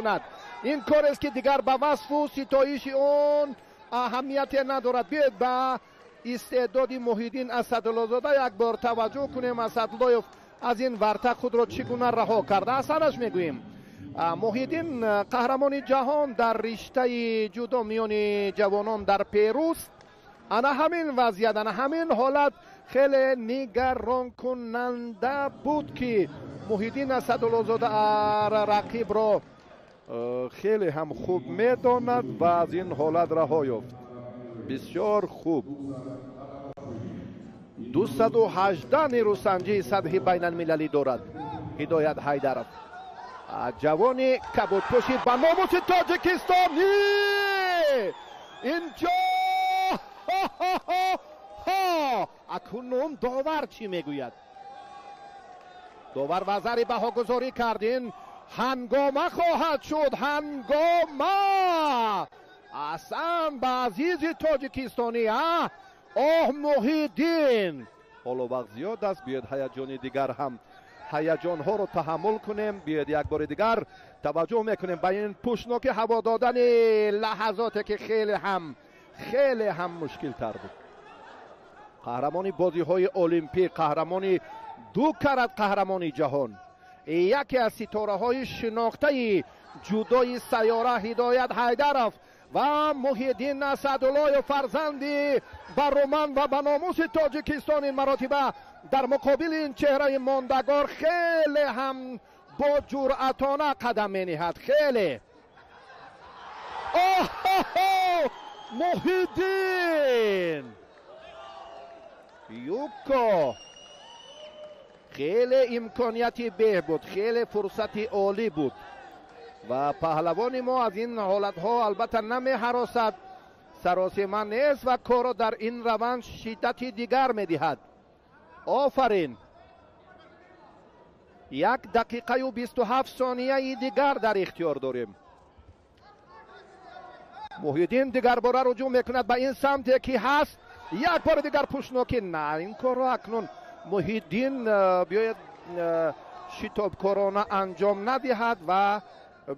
میکند. این کار است که دیگر به وصف و ستایش اون اهمیت ندارد. بیاید به استعداد محیدین اسدالله زاده یک بار توجه کنیم. اسدالله از این ورطه خود را چگونه رها کرده. اصلش میگوییم محیدین قهرمان جهان در رشته جودو میان جوانان در پیروست. انا همین وضعیت، انا همین حالت خیلی نگران کننده بود که محیدین اسدالله زاده رقیب را خیلی هم خوب میداند و از این حالت رها یافت. بسیار خوب. 218 نیروسنجی سطح بین المللی دارد هدایت حیدرов. جوانی کبودپوشی به ناموس تاجیکستانی اینجا اکنون داور چی میگوید؟ داور وزری بهاگذاری کردین هنگامه خواهد شد. هنگامه اصلا به عزیز تاجیکستانی محیدین. حالا وقت زیاد است، بیاید هیجان دیگر هم هیجان ها رو تحمل کنیم. بیاید یک بار دیگر توجه میکنیم به این پوشناک هوا دادن لحظاتی که خیلی هم مشکل تر بود. قهرمانی بازی های المپیک، قهرمانی 2 کرات قهرمانی جهان، یکی از ستاره های شناخته جودوی سیاره هدایت حیدرов و محیدین اسدالله فرزندی برومند و به ناموس تاجیکستان این مراتبه در مقابل این چهره ماندگار خیلی هم با جرأتانه قدم می نهد. خیلی محیدین یوکا خیلی امکانیتی بهبود، خیلی فرصتی عالی بود و پهلوان ما از این حالت ها البته نمی هراسد، سراسیمه نیست و کارو در این روند شدتی دیگر می دهد. آفرین. 1 دقیقه و 27 ثانیه دیگر در اختیار داریم. محیدین دیگر باره رجوع میکند به این سمتی که هست. یک بار دیگر پوشناکی. نه، این کار را اکنون محیدین بیاید شتابکارانه انجام ندهد و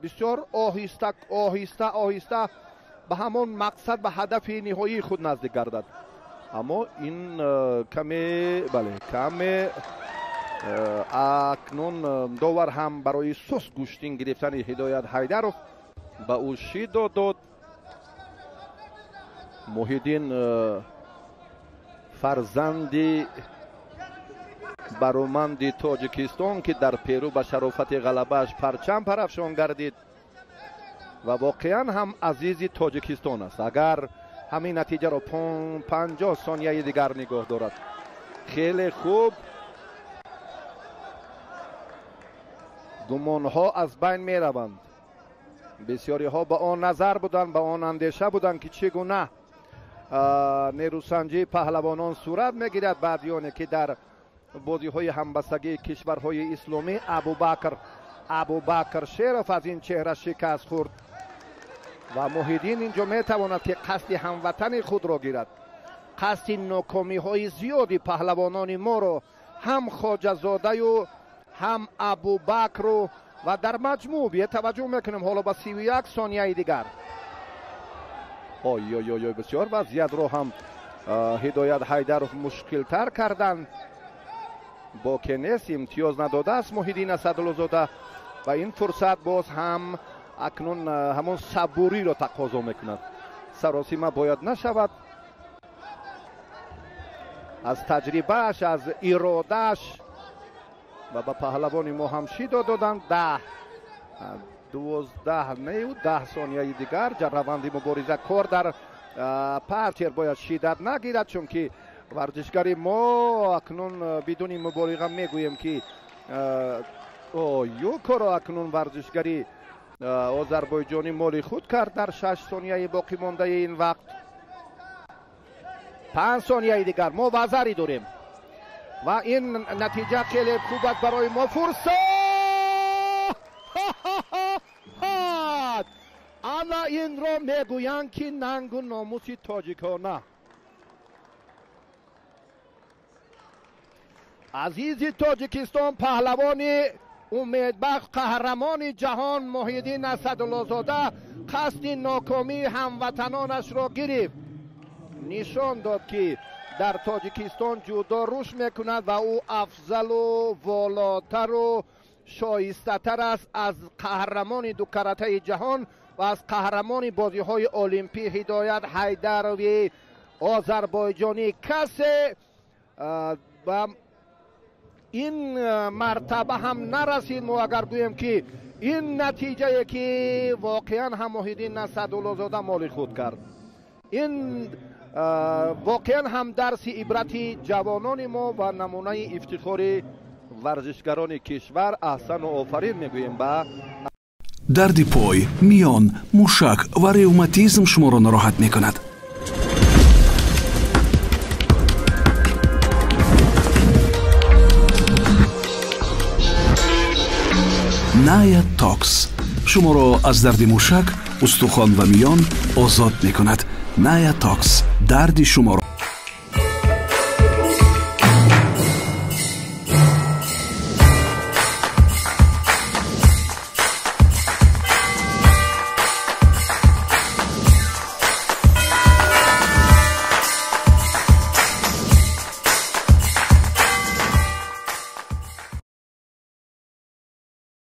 بسیار آهسته به همون مقصد، به هدف نهایی خود نزدیک گردد. اما این کمی اکنون داور هم برای سست گوشتین گرفتن هدایت حیدرов به او شیدو داد. محیدین فرزندی برومند تاجیکستان که در پیرو به شرافت غلبهش پرچم پرافشان گردید و واقعا هم عزیز تاجیکستان است. اگر همین نتیجه را 50 ثانیه دیگر نگاه دارد. خیلی خوب. گمان ها از بین می روند. بسیاری ها به آن نظر بودند، به آن اندیشه بودند که چگونه نیروسنجی پهلوانان صورت میگیرد. بعدیانی که در بازی های همبستگی کشورهای اسلامی ابوبکر شیرف از این چهره شکست خورد و محیدین اینجا میتواند که قصد هموطن خود را گیرد. قصد ناکامی های زیادی پهلوانان ما رو، هم خواجه زاده و هم ابوبکر رو و در مجموع بیه توجه میکنیم حالا با 31 ثانیه دیگر. بسیار وضعیت رو هم هدایت حیدرov مشکل تر کردند. با که نیست، امتیاز نداده است محیدین اسدالله زاده و این فرصت باز هم اکنون همون صبوری را تقاضا میکند. سراسیمه باید نشود. از تجربهش، از ارادهش و به پهلوان ما هم شیدا دادند. 10 ثانیه دیگر روند مبارزه کار در پرتر باید شدت نگیرد، چون که ورزشگری ما اکنون بدون مبالغه میگویم که یوکا را اکنون ورزشگری آذربایجانی مال خود کرد در 6 ثانیه باقی مانده این وقت. 5 ثانیه دیگر ما وزری داریم و این نتیجه خیلی خوب است برای ما. فرصت انا این را میگویند که ننگ و ناموس تاجیکانه. عزیز تاجیکستان پهلوانی امیدبخش قهرمان جهان محیدین اسدالله‌زاده قصد ناکامی هموطنانش را گرفت. نشان داد که در تاجیکستان جودو رشد میکند و او افضل و والاتر و شایسته تر است از قهرمان دو کرته جهان و از قهرمان بازی های المپی هدایت حیدروی آذربایجانی. کسی و این مرتبه هم نرسید. ما اگر گویم که این نتیجه که واقعا هم محیدین اسدالله‌زاده مال خود کرد، این واقعا هم درس عبرتی جوانان ما و نمونه افتخار ورزشگران کشور. احسن و آفرین میگوییم. با درد پای، میان، موشک و روماتیسم شما را ناراحت میکند. نایا تاکس شما را از درد موشک، استخوان و میان آزاد میکند. نایا تاکس درد شما را